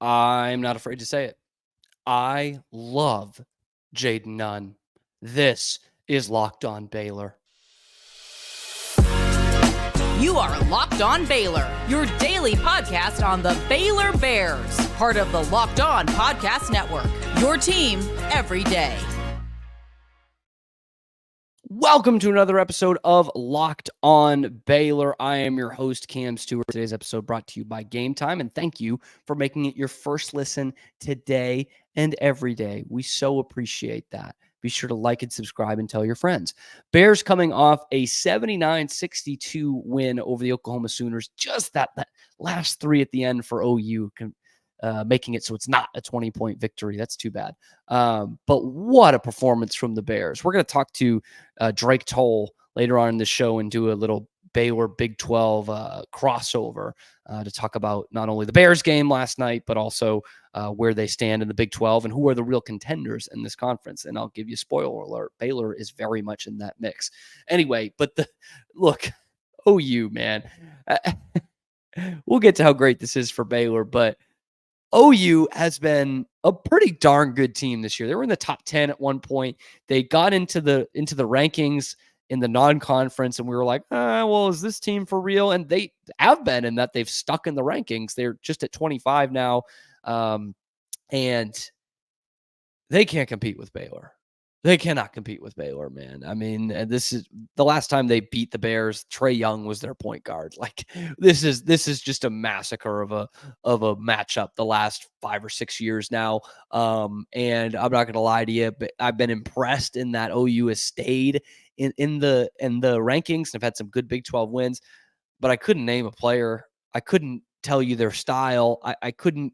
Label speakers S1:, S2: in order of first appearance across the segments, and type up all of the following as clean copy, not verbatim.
S1: I'm not afraid to say it. I love Jayden Nunn. This is Locked On Baylor.
S2: You are Locked On Baylor, your daily podcast on the Baylor Bears, part of the Locked On Podcast Network, your team every day.
S1: Welcome to another episode of Locked On Baylor. I am your host, Cam Stewart. Today's episode brought to you by Gametime, and thank you for making it your first listen today and every day. We so appreciate that. Be sure to like and subscribe and tell your friends. Bears coming off a 79-62 win over the Oklahoma Sooners. Just that last three at the end for OU, making it so it's not a 20-point victory. That's too bad. But what a performance from the Bears. We're going to talk to Drake Toll later on in the show and do a little Baylor Big 12 crossover to talk about not only the Bears game last night, but also where they stand in the Big 12 and who are the real contenders in this conference. And I'll give you a spoiler alert. Baylor is very much in that mix. Anyway, but look, OU, man. We'll get to how great this is for Baylor, but OU has been a pretty darn good team this year. They were in the top 10 at one point. They got into the rankings in the non-conference, and we were like, well, is this team for real? And they have been in that they've stuck in the rankings. They're just at 25 now, and they can't compete with Baylor. They cannot compete with Baylor, man. I mean, this is the last time they beat the Bears. Trey Young was their point guard. Like this is just a massacre of a matchup the last 5 or 6 years now. And I'm not going to lie to you, but I've been impressed in that OU has stayed in the rankings and have had some good Big 12 wins. But I couldn't name a player. I couldn't tell you their style. I couldn't.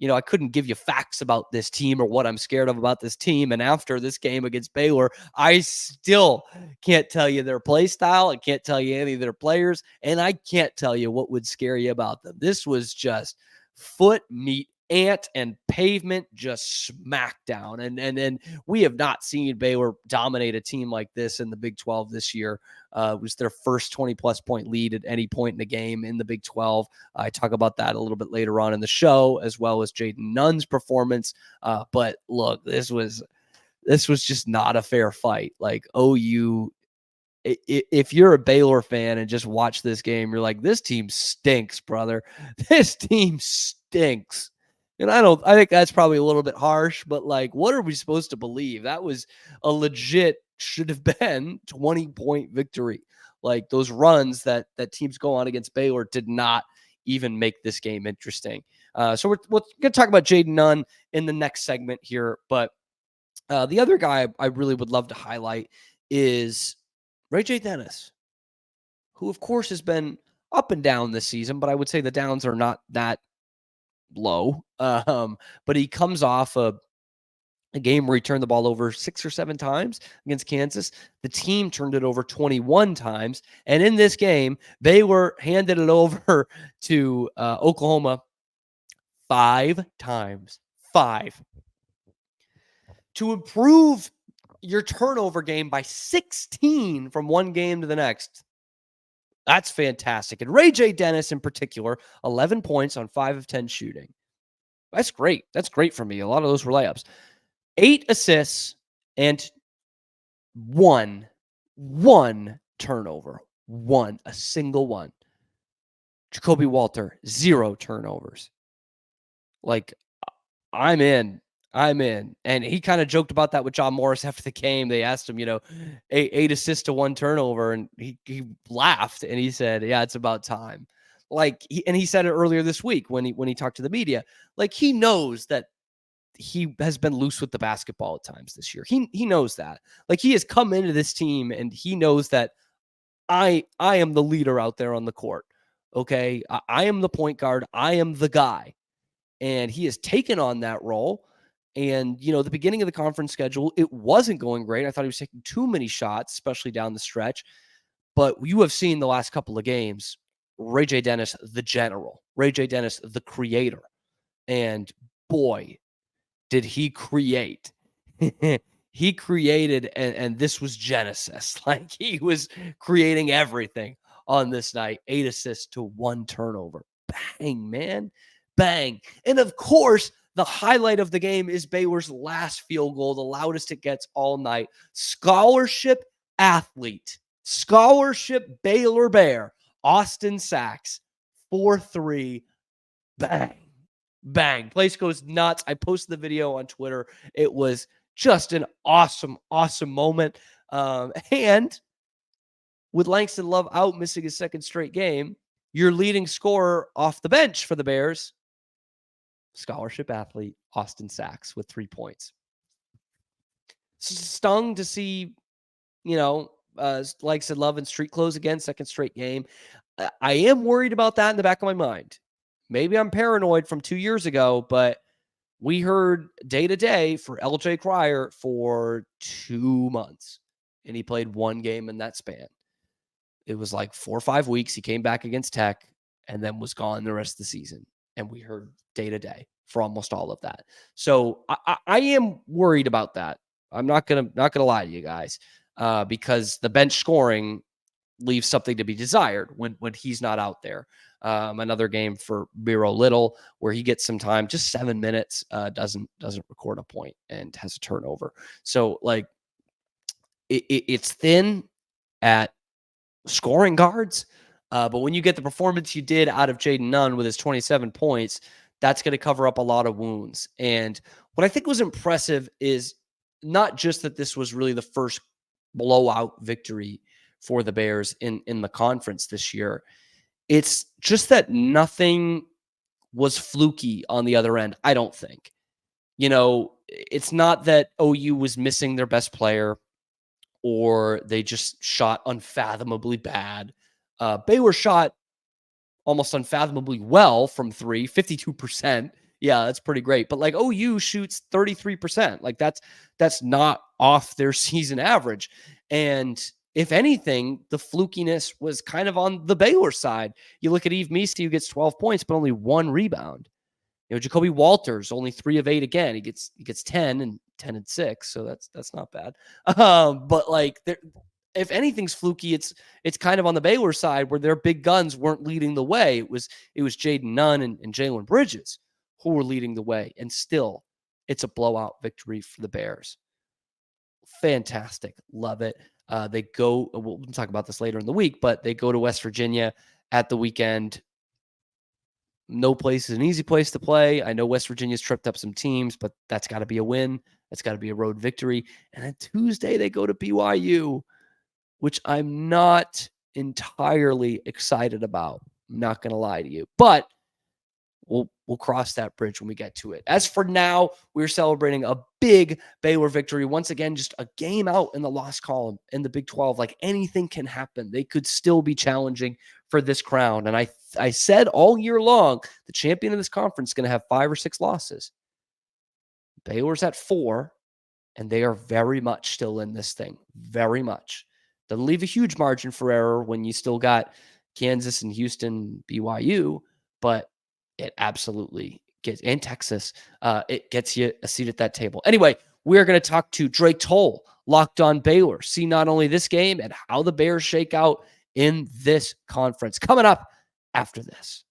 S1: I couldn't give you facts about this team or what I'm scared of about this team. And after this game against Baylor, I still can't tell you their play style. I can't tell you any of their players. And I can't tell you what would scare you about them. This was just foot, meat, ant, and pavement, just smackdown. And we have not seen Baylor dominate a team like this in the Big 12 this year. It was their first 20-plus point lead at any point in the game in the Big 12. I talk about that a little bit later on in the show, as well as Jayden Nunn's performance. But look, this was just not a fair fight. Like OU, if you're a Baylor fan and just watch this game, you're like, this team stinks, brother. This team stinks. And I think that's probably a little bit harsh, but like, what are we supposed to believe? That was a legit, should have been 20-point victory. Like those runs that teams go on against Baylor did not even make this game interesting. So we're going to talk about Jayden Nunn in the next segment here. But the other guy I really would love to highlight is Ray Dennis, who of course has been up and down this season, but I would say the downs are not that low. But he comes off a game where he turned the ball over 6 or 7 times against Kansas. The team turned it over 21 times. And in this game, Baylor handed it over to Oklahoma 5 times. 5. To improve your turnover game by 16 from one game to the next. That's fantastic. And Ray Dennis in particular, 11 points on 5 of 10 shooting. That's great. That's great for me. A lot of those were layups. 8 assists and one turnover. A single one. Jacoby Walter, 0 turnovers. Like, I'm in. And he kind of joked about that with John Morris after the game. They asked him, 8 assists to 1 turnover. And he laughed and he said, yeah, it's about time. Like, he said it earlier this week when he talked to the media. Like, he knows that he has been loose with the basketball at times this year. He knows that. Like, he has come into this team and he knows that I am the leader out there on the court. Okay. I am the point guard. I am the guy. And he has taken on that role. And, the beginning of the conference schedule, it wasn't going great. I thought he was taking too many shots, especially down the stretch. But you have seen the last couple of games, Ray Dennis, the general, Ray Dennis, the creator. And boy, did he create. He created, and this was Genesis. Like, he was creating everything on this night. 8 assists to 1 turnover. Bang, man. bang. And of course, the highlight of the game is Baylor's last field goal, the loudest it gets all night. Scholarship athlete, scholarship Baylor Bear, Austin Sachs, 4-3, bang, bang. Place goes nuts. I posted the video on Twitter. It was just an awesome, awesome moment. And with Langston Love out missing his second straight game, your leading scorer off the bench for the Bears, scholarship athlete Austin Sachs with 3 points. Stung to see, Langston Love in street clothes again, second straight game. I am worried about that in the back of my mind. Maybe I'm paranoid from 2 years ago, but we heard day-to-day for LJ Cryer for 2 months, and he played one game in that span. It was like 4 or 5 weeks. He came back against Tech and then was gone the rest of the season. And we heard day-to-day for almost all of that. So I am worried about that. I'm not gonna lie to you guys, because the bench scoring leaves something to be desired when he's not out there. Another game for Miro Little where he gets some time, just 7 minutes, doesn't record a point and has a turnover. So like it's thin at scoring guards, but when you get the performance you did out of Jayden Nunn with his 27 points, that's going to cover up a lot of wounds. And what I think was impressive is not just that this was really the first blowout victory for the Bears in the conference this year. It's just that nothing was fluky on the other end, I don't think. It's not that OU was missing their best player or they just shot unfathomably bad. Baylor shot almost unfathomably well from 3, 52%. Yeah, that's pretty great. But like OU shoots 33%. Like that's not off their season average. And if anything, the flukiness was kind of on the Baylor side. You look at Yves Meesty, who gets 12 points, but only 1 rebound. Jacoby Walters, only 3 of 8 again. He gets 10 and 10 and 6, so that's not bad. But like, if anything's fluky, it's kind of on the Baylor side where their big guns weren't leading the way. It was Jayden Nunn and Jalen Bridges who were leading the way, and still, it's a blowout victory for the Bears. Fantastic, love it. They go. We'll talk about this later in the week, but they go to West Virginia at the weekend. No place is an easy place to play. I know West Virginia's tripped up some teams, but that's got to be a win. That's got to be a road victory. And then Tuesday, they go to BYU, which I'm not entirely excited about. I'm not going to lie to you. But we'll cross that bridge when we get to it. As for now, we're celebrating a big Baylor victory. Once again, just a game out in the loss column in the Big 12. Like, anything can happen. They could still be challenging for this crown. And I said all year long, the champion of this conference is going to have 5 or 6 losses. Baylor's at 4, and they are very much still in this thing. Very much. Doesn't leave a huge margin for error when you still got Kansas and Houston, BYU, but it absolutely gets, and Texas, it gets you a seat at that table. Anyway, we're going to talk to Drake Toll, Locked On Baylor, see not only this game and how the Bears shake out in this conference. Coming up after this.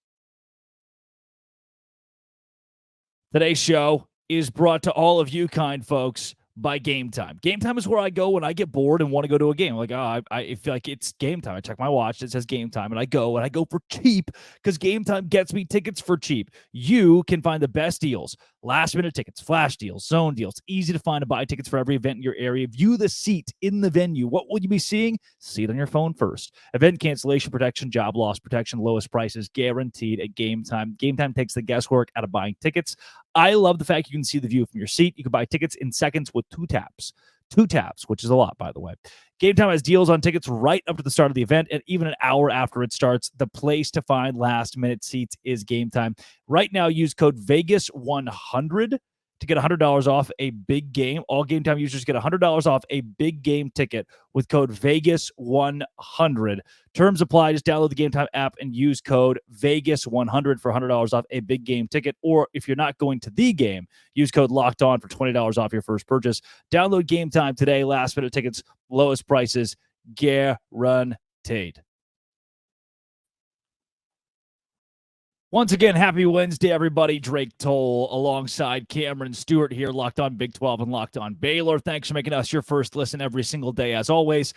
S3: Today's show is brought to all of you kind folks by Gametime. Gametime is where I go when I get bored and want to go to a game. Like, I feel like it's game time. I check my watch. It says Gametime, and I go for cheap because Gametime gets me tickets for cheap. You can find the best deals, last-minute tickets, flash deals, zone deals. Easy to find and buy tickets for every event in your area. View the seat in the venue. What will you be seeing? See it on your phone first. Event cancellation protection, job loss protection, lowest prices guaranteed at Gametime. Gametime takes the guesswork out of buying tickets. I love the fact you can see the view from your seat. You can buy tickets in seconds with 2 taps. 2 taps, which is a lot, by the way. Gametime has deals on tickets right up to the start of the event, and even an hour after it starts. The place to find last-minute seats is Gametime. Right now, use code VEGAS100 to get $100 off a big game. All Gametime users get $100 off a big game ticket with code VEGAS100. Terms apply. Just download the Gametime app and use code VEGAS100 for $100 off a big game ticket. Or if you're not going to the game, use code LOCKED ON for $20 off your first purchase. Download Gametime today. Last minute tickets, lowest prices, guaranteed. Once again, happy Wednesday, everybody. Drake Toll alongside Cameron Stewart here, Locked On Big 12 and Locked On Baylor. Thanks for making us your first listen every single day, as always.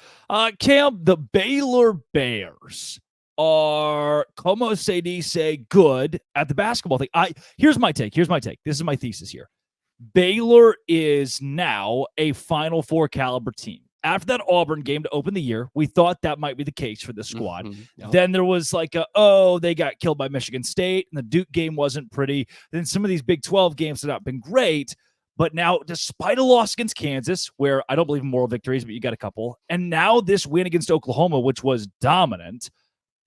S3: Cam, the Baylor Bears are, como se dice, good at the basketball thing. Here's my take. This is my thesis here. Baylor is now a Final Four caliber team. After that Auburn game to open the year, we thought that might be the case for the squad.
S1: Yep.
S3: Then there was like they got killed by Michigan State, and the Duke game wasn't pretty. Then some of these Big 12 games have not been great. But now, despite a loss against Kansas, where I don't believe in moral victories, but you got a couple, and now this win against Oklahoma, which was dominant,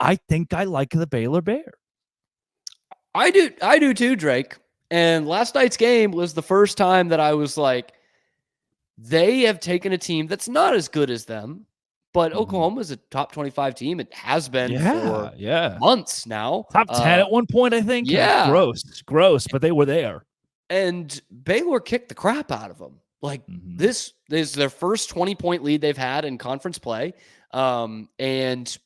S3: I think I like the Baylor Bears.
S1: I do too, Drake. And last night's game was the first time that I was like, they have taken a team that's not as good as them, but Oklahoma is a top 25 team. It has been for months now.
S3: Top 10 at one point, I think.
S1: Yeah.
S3: Gross, but they were there.
S1: And Baylor kicked the crap out of them. Like this is their first 20-point lead they've had in conference play. And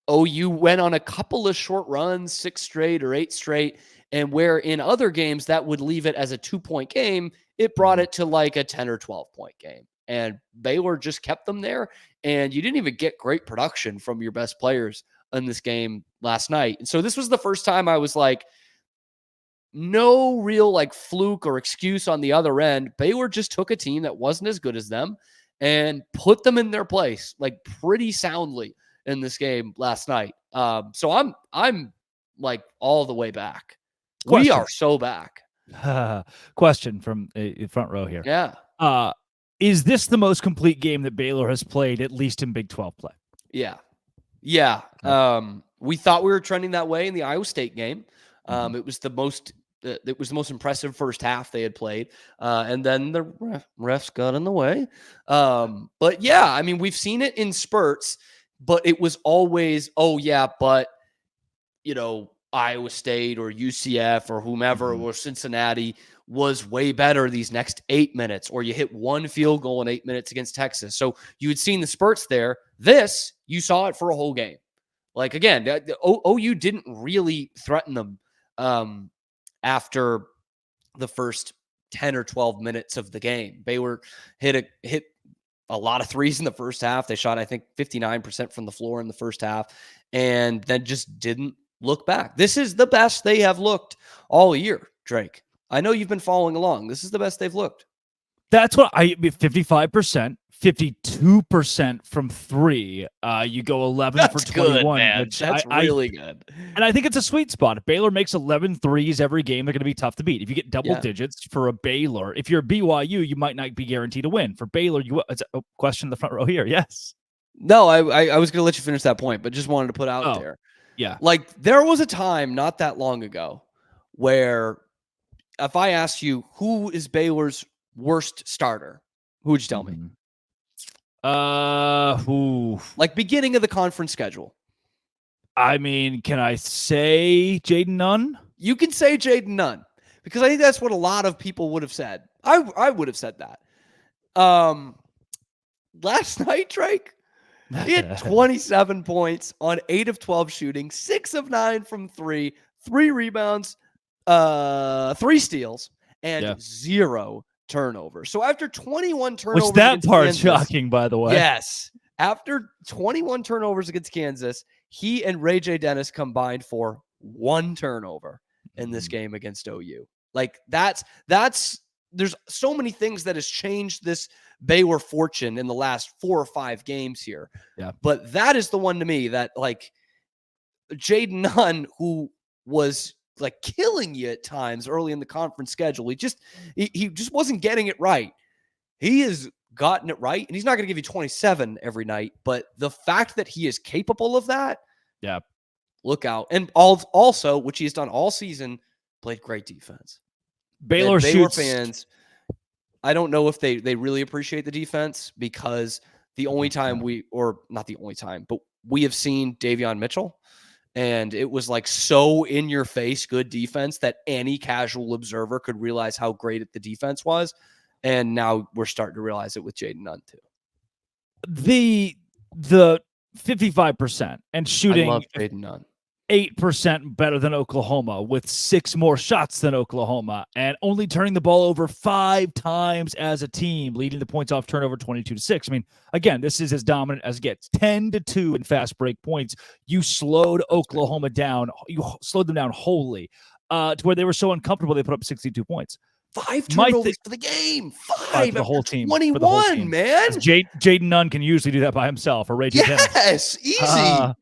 S1: OU went on a couple of short runs, 6 straight or 8 straight. And where in other games that would leave it as a 2-point game, it brought it to like a 10 or 12-point game. And Baylor just kept them there. And you didn't even get great production from your best players in this game last night. And so this was the first time I was like, no real like fluke or excuse on the other end. Baylor just took a team that wasn't as good as them and put them in their place like pretty soundly in this game last night. So I'm like all the way back.
S3: Question.
S1: We are so back.
S3: Question from front row here.
S1: Yeah.
S3: Is this the most complete game that Baylor has played, at least in Big 12 play?
S1: Yeah. We thought we were trending that way in the Iowa State game. It was the most impressive first half they had played. And then the refs got in the way. But yeah, I mean, we've seen it in spurts, but it was always, but Iowa State or UCF or whomever or Cincinnati was way better these next 8 minutes, or you hit one field goal in 8 minutes against Texas. So you had seen the spurts there. This, you saw it for a whole game. Like, again, OU didn't really threaten them after the first 10 or 12 minutes of the game. Baylor hit a lot of threes in the first half. They shot, I think, 59% from the floor in the first half, and then just didn't look back. This is the best they have looked all year, Drake. I know you've been following along. This is the best they've looked.
S3: That's what 55%, 52% from 3. You go 11 for 21.
S1: Good, man.
S3: Which
S1: That's really good.
S3: And I think it's a sweet spot. If Baylor makes 11 threes every game, they're going to be tough to beat. If you get double digits for a Baylor, if you're a BYU, you might not be guaranteed to win. For Baylor, it's a question in the front row here. Yes.
S1: No, I was going to let you finish that point, but just wanted to put out there.
S3: Yeah.
S1: Like, there was a time not that long ago where if I asked you who is Baylor's worst starter, who would you tell me? Like beginning of the conference schedule.
S3: I mean, can I say Jayden Nunn?
S1: You can say Jayden Nunn because I think that's what a lot of people would have said. I would have said that. Last night, Drake, he had 27 points on 8 of 12 shooting, 6 of 9 from 3, 3 rebounds, 3 steals, and 0 turnovers. So after 21 turnovers,
S3: which that part's
S1: Kansas,
S3: shocking, by the way.
S1: Yes. After 21 turnovers against Kansas, he and Ray J. Dennis combined for 1 turnover in this game against OU. Like that's there's so many things that has changed this Baylor fortune in the last 4 or 5 games here.
S3: Yeah.
S1: But that is the one to me that like Jayden Nunn, who was like killing you at times early in the conference schedule. He just wasn't getting it right. He has gotten it right, and he's not going to give you 27 every night, but the fact that he is capable of that, look out. And also, which he's done all season, played great defense.
S3: Baylor
S1: fans, I don't know if they really appreciate the defense because the only time not the only time, but we have seen Davion Mitchell, and it was like so in your face good defense that any casual observer could realize how great the defense was. And now we're starting to realize it with Jayden Nunn too.
S3: The 55% and shooting.
S1: I love Jayden Nunn.
S3: 8% better than Oklahoma with 6 more shots than Oklahoma and only turning the ball over 5 times as a team, leading the points off turnover 22-6. I mean, again, this is as dominant as it gets. 10-2 in fast break points. You slowed Oklahoma down. You slowed them down wholly to where they were so uncomfortable they put up 62 points.
S1: 5 turnovers for the game. 5
S3: for the whole team.
S1: 21,
S3: for the whole team.
S1: man.
S3: Jayden Nunn can usually do that by himself, or Ray J.
S1: Yes, easy.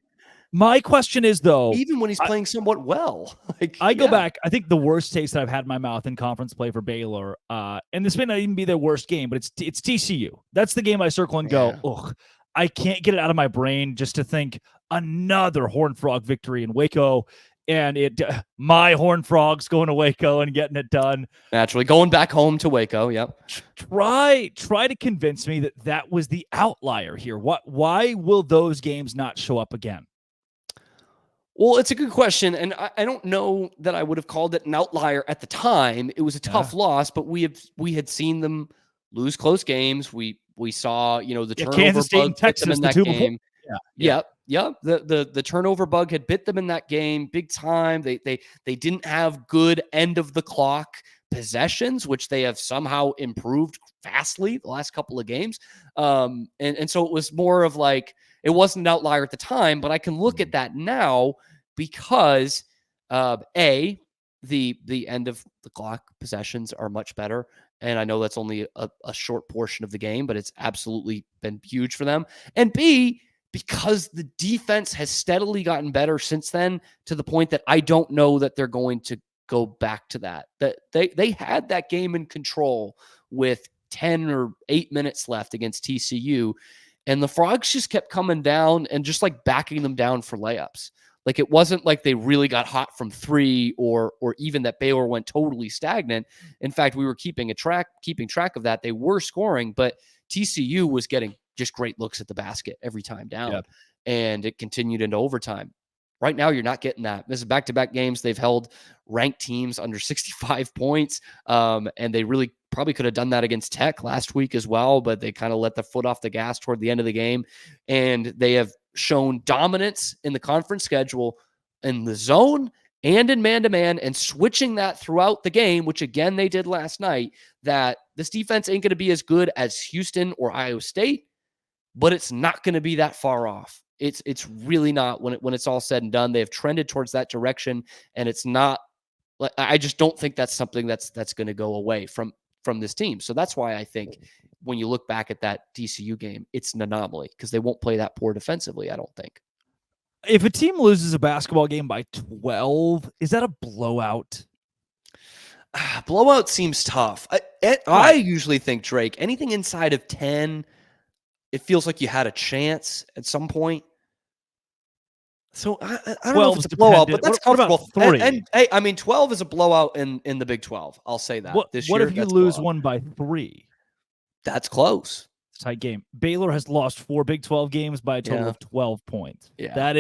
S3: My question is, though,
S1: even when he's playing somewhat well,
S3: I go back. I think the worst taste that I've had in my mouth in conference play for Baylor, and this may not even be their worst game, but it's TCU. That's the game I circle and go, ugh, I can't get it out of my brain just to think another Horned Frog victory in Waco, and my Horned Frogs going to Waco and getting it done.
S1: Naturally, going back home to Waco. Yep.
S3: Try to convince me that was the outlier here. Why will those games not show up again?
S1: Well, it's a good question, and I don't know that I would have called it an outlier at the time. It was a tough loss, but we had seen them lose close games. We saw, the turnover
S3: Kansas State
S1: bug
S3: and Texas
S1: bit them in that game.
S3: Yep.
S1: The turnover bug had bit them in that game big time. They didn't have good end of the clock possessions, which they have somehow improved vastly the last couple of games. And so it was more of like, it wasn't an outlier at the time, but I can look at that now because the end of the clock possessions are much better. And I know that's only a short portion of the game, but it's absolutely been huge for them. And B, because the defense has steadily gotten better since then, to the point that I don't know that they're going to go back to that. That they had that game in control with 10 or 8 minutes left against TCU. And the Frogs just kept coming down and just like backing them down for layups. Like it wasn't like they really got hot from 3 or even that Baylor went totally stagnant. In fact, we were keeping track of that. They were scoring, but TCU was getting just great looks at the basket every time down. Yep. And it continued into overtime. Right now, you're not getting that. This is back-to-back games. They've held ranked teams under 65 points, and they really probably could have done that against Tech last week as well, but they kind of let the foot off the gas toward the end of the game. And they have shown dominance in the conference schedule in the zone and in man-to-man, and switching that throughout the game, which, again, they did last night, that this defense ain't going to be as good as Houston or Iowa State, but it's not going to be that far off. It's really not. When it's all said and done, they have trended towards that direction, and it's not. I just don't think that's something that's going to go away from this team. So that's why I think when you look back at that TCU game, it's an anomaly because they won't play that poor defensively, I don't think.
S3: If a team loses a basketball game by 12, is that a blowout?
S1: Blowout seems tough. I usually think, Drake, anything inside of 10, it feels like you had a chance at some point. So I don't know if it's a blowout, but that's comfortable.
S3: What about 3?
S1: And hey, I mean, 12 is a blowout in the Big 12. I'll say that.
S3: What
S1: if you
S3: lose one by 3?
S1: That's close.
S3: It's a tight game. Baylor has lost 4 Big 12 games by a total of 12 points.
S1: Yeah.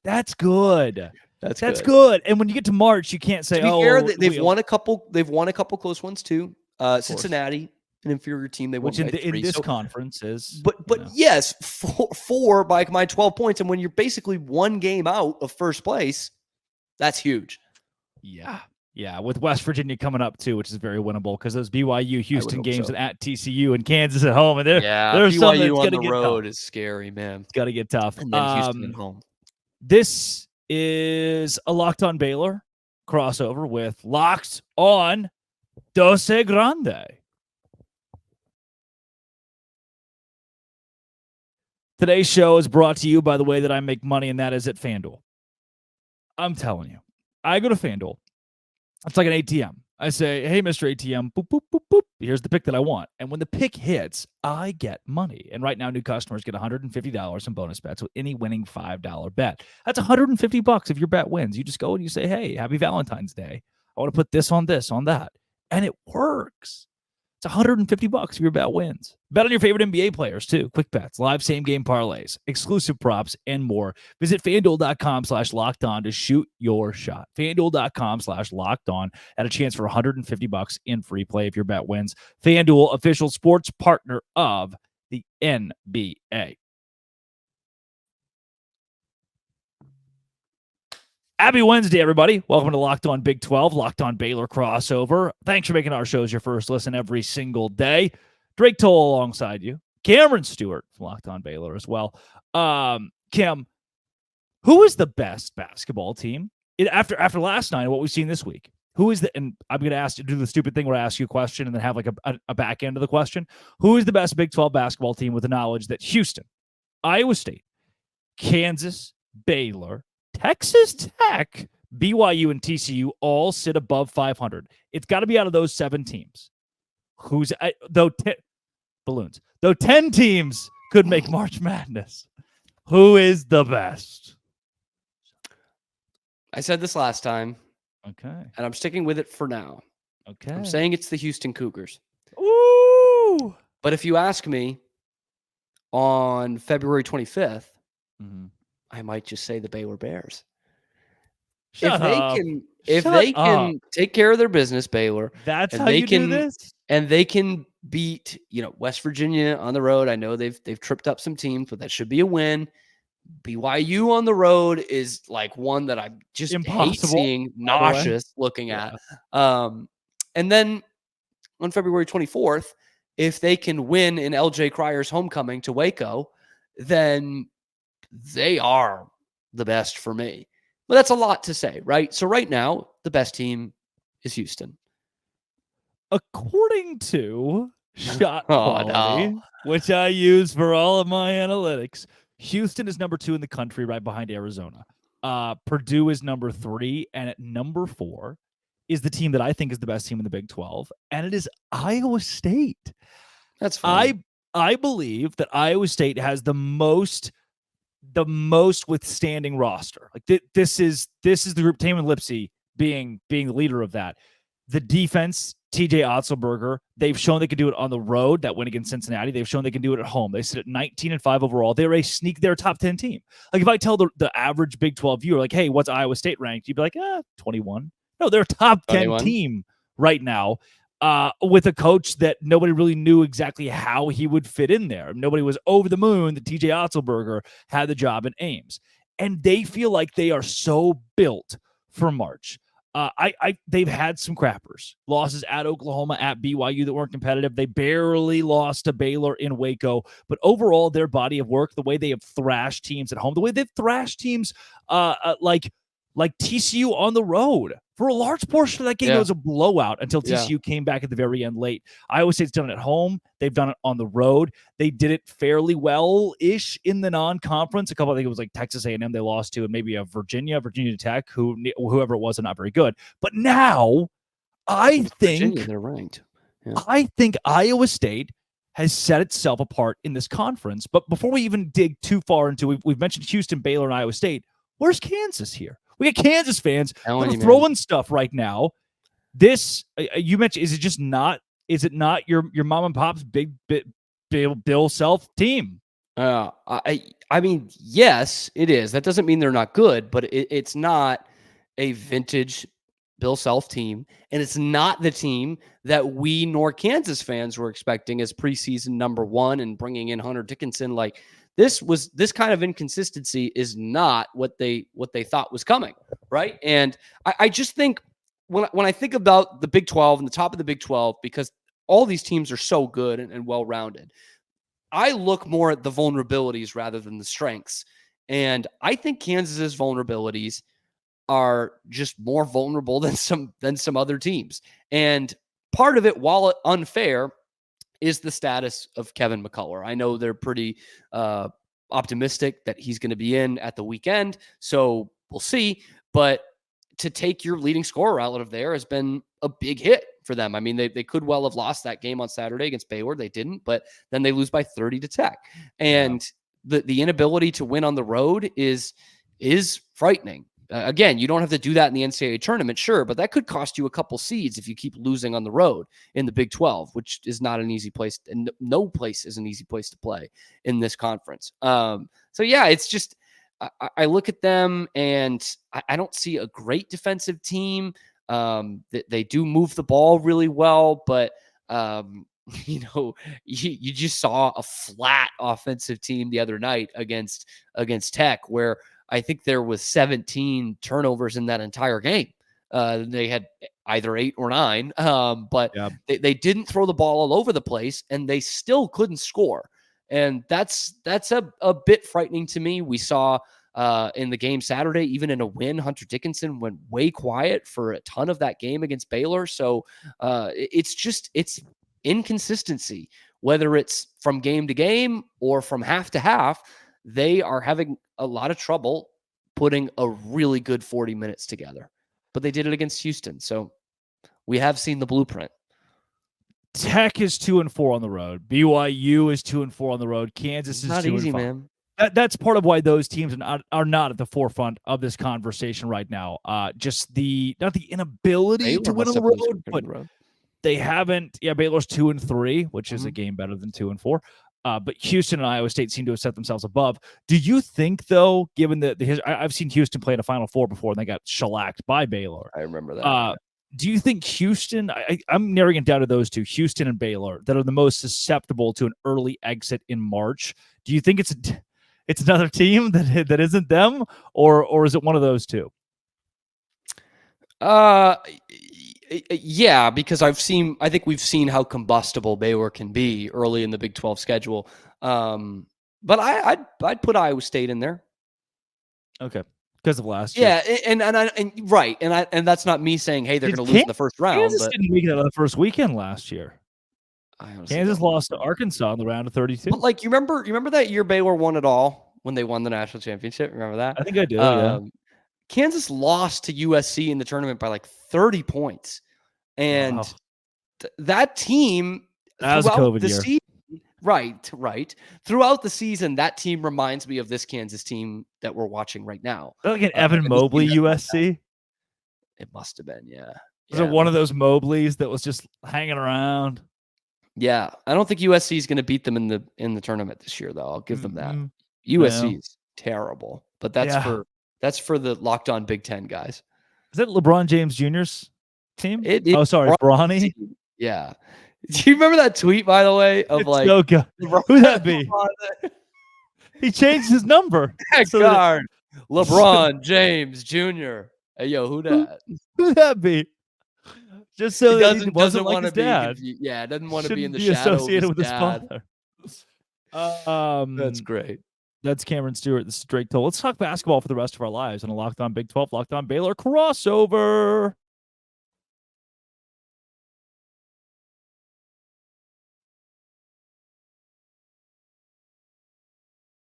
S3: That's good.
S1: That's
S3: good. And when you get to March, you can't say,
S1: they've won a couple close ones too. Cincinnati, an inferior team, they won by 3.
S3: In this conference is,
S1: but yes, 4 by my 12 points, and when you're basically 1 game out of first place, that's huge.
S3: Yeah, with West Virginia coming up too, which is very winnable because those BYU Houston games and at TCU and Kansas at home, and there's
S1: BYU on the road is scary, man.
S3: It's got to get tough.
S1: And then Houston at home.
S3: This is a Locked On Baylor crossover with Locked On Dose Grande. Today's show is brought to you by the way that I make money, and that is at FanDuel. I'm telling you, I go to FanDuel. It's like an ATM. I say, hey, Mr. ATM, boop, boop, boop, boop. Here's the pick that I want. And when the pick hits, I get money. And right now, new customers get $150 in bonus bets with any winning $5 bet. That's $150 if your bet wins. You just go and you say, hey, happy Valentine's Day. I want to put this, on that. And it works. It's $150 if your bet wins. Bet on your favorite NBA players, too. Quick bets, live same-game parlays, exclusive props, and more. Visit FanDuel.com/lockedon to shoot your shot. FanDuel.com/lockedon at a chance for $150 in free play if your bet wins. FanDuel, official sports partner of the NBA. Happy Wednesday, everybody. Welcome to Locked On Big 12, Locked On Baylor crossover. Thanks for making our shows your first listen every single day. Drake Toll alongside you. Cameron Stewart from Locked On Baylor as well. Cam, who is the best basketball team after last night and what we've seen this week? Who is and I'm going to ask you to do the stupid thing where I ask you a question and then have like a back end of the question. Who is the best Big 12 basketball team with the knowledge that Houston, Iowa State, Kansas, Baylor, Texas Tech, BYU, and TCU all sit above 500? It's got to be out of those 7 teams. Balloons. Though 10 teams could make March Madness. Who is the best?
S1: I said this last time.
S3: Okay.
S1: And I'm sticking with it for now.
S3: Okay.
S1: I'm saying it's the Houston Cougars.
S3: Ooh.
S1: But if you ask me on February 25th, I might just say the Baylor Bears.
S3: Shut up.
S1: If they can take care of their business, Baylor.
S3: That's how you do this?
S1: And they can beat, West Virginia on the road. I know they've tripped up some teams, but that should be a win. BYU on the road is like one that I just hate seeing, nauseous looking at. And then on February 24th, if they can win in LJ Cryer's homecoming to Waco, then they are the best for me. But that's a lot to say, right? So right now, the best team is Houston.
S3: According to shot quality, which I use for all of my analytics, Houston is number 2 in the country, right behind Arizona. Purdue is number 3, and at number 4 is the team that I think is the best team in the Big 12, and it is Iowa State.
S1: That's fine.
S3: I believe that Iowa State has the most withstanding roster. Like this is the group. Taman Lipsey being the leader of that. The defense, TJ Otzelberger, they've shown they can do it on the road. That win against Cincinnati, they've shown they can do it at home. They sit at 19-5 overall. They're a top 10 team. Like if I tell the average Big 12 viewer, like, hey, what's Iowa State ranked? You'd be like, 21. No, they're a top 10 21. Team right now. With a coach that nobody really knew exactly how he would fit in there. Nobody was over the moon that TJ Otzelberger had the job in Ames. And they feel like they are so built for March. They've had some crappers. Losses at Oklahoma, at BYU that weren't competitive. They barely lost to Baylor in Waco. But overall, their body of work, the way they have thrashed teams at home, the way they've thrashed teams like TCU on the road. For a large portion of that game, it was a blowout until TCU came back at the very end late. Iowa State's done it at home. They've done it on the road. They did it fairly well-ish in the non-conference. I think it was like Texas A&M they lost to, and maybe a Virginia Tech, whoever it was, are not very good. But now, I think
S1: Virginia, they're ranked. Yeah.
S3: I think Iowa State has set itself apart in this conference. But before we even dig too far into, we've mentioned Houston, Baylor, and Iowa State. Where's Kansas here? We got Kansas fans throwing stuff right now. This you mentioned, is it not your mom and pop's big Bill Self team?
S1: I mean, yes, it is. That doesn't mean they're not good, but it's not a vintage Bill Self team, and it's not the team that we nor Kansas fans were expecting as preseason number 1 and bringing in Hunter Dickinson. Like this kind of inconsistency is not what they thought was coming, right? And I just think when I think about the Big 12 and the top of the Big 12, because all these teams are so good and well-rounded, I look more at the vulnerabilities rather than the strengths. And I think Kansas's vulnerabilities are just more vulnerable than some other teams. And part of it, while unfair, is the status of Kevin McCullough. I know they're pretty optimistic that he's going to be in at the weekend, so we'll see. But to take your leading scorer out of there has been a big hit for them. I mean, they could well have lost that game on Saturday against Baylor. They didn't, but then they lose by 30 to Tech. And the inability to win on the road is frightening. Again, you don't have to do that in the NCAA tournament, sure, but that could cost you a couple seeds if you keep losing on the road in the Big 12, which is not an easy place, and no place is an easy place to play in this conference. So yeah, it's just I look at them and I don't see a great defensive team. They do move the ball really well, but you just saw a flat offensive team the other night against Tech, where I think there was 17 turnovers in that entire game. They had either 8 or 9, but they didn't throw the ball all over the place, and they still couldn't score. And that's a bit frightening to me. We saw in the game Saturday, even in a win, Hunter Dickinson went way quiet for a ton of that game against Baylor. So it's inconsistency, whether it's from game to game or from half to half. They are having a lot of trouble putting a really good 40 minutes together, but they did it against Houston. So we have seen the blueprint.
S3: Tech is 2-4 on the road. BYU is 2-4 on the road. Kansas is
S1: not
S3: 2-5.
S1: Easy, man.
S3: That's part of why those teams are not at the forefront of this conversation right now. Just not the inability
S1: Baylor
S3: to win on the road, but they haven't. Yeah, Baylor's 2-3, which is a game better than 2-4. But Houston and Iowa State seem to have set themselves above. Do you think, though, given I've seen Houston play in a Final Four before and they got shellacked by Baylor.
S1: I remember that.
S3: Do you think Houston, I'm narrowing it down to those two, Houston and Baylor, that are the most susceptible to an early exit in March? Do you think it's another team that isn't them, or is it one of those two?
S1: Yeah, because I think we've seen how combustible Baylor can be early in the Big 12 schedule. But I'd put Iowa State in there.
S3: Okay. Because of last year.
S1: Yeah, and that's not me saying, hey, they're going to lose in the first round.
S3: Kansas didn't make it out of the first weekend last year. Kansas lost to Arkansas in the round of 32.
S1: But like, you remember that year Baylor won it all when they won the national championship? Remember that?
S3: I think I do. Yeah.
S1: Kansas lost to USC in the tournament by like 30 points, and that team
S3: that was a COVID year.
S1: Season, right. Throughout the season, that team reminds me of this Kansas team that we're watching right now.
S3: Like an Evan Mobley USC.
S1: It must have been, yeah.
S3: Was it one of those Mobleys that was just hanging around?
S1: Yeah, I don't think USC is going to beat them in the tournament this year, though. I'll give them that. USC is terrible, but that's for the Locked On Big Ten guys.
S3: Is that LeBron James Jr.'s team? Sorry, Bronny.
S1: Yeah. Do you remember that tweet, by the way, of
S3: it's so good. Who'd that be? He changed his number.
S1: LeBron James Jr. Hey, yo, who that?
S3: Who'd that be? Just so
S1: he
S3: doesn't
S1: want to
S3: be dad.
S1: Doesn't want to be in the
S3: shadow associated
S1: of his
S3: with his father.
S1: That's great.
S3: That's Cameron Stewart. This is Drake Toll. Let's talk basketball for the rest of our lives on a Locked On Big 12, Locked On Baylor crossover.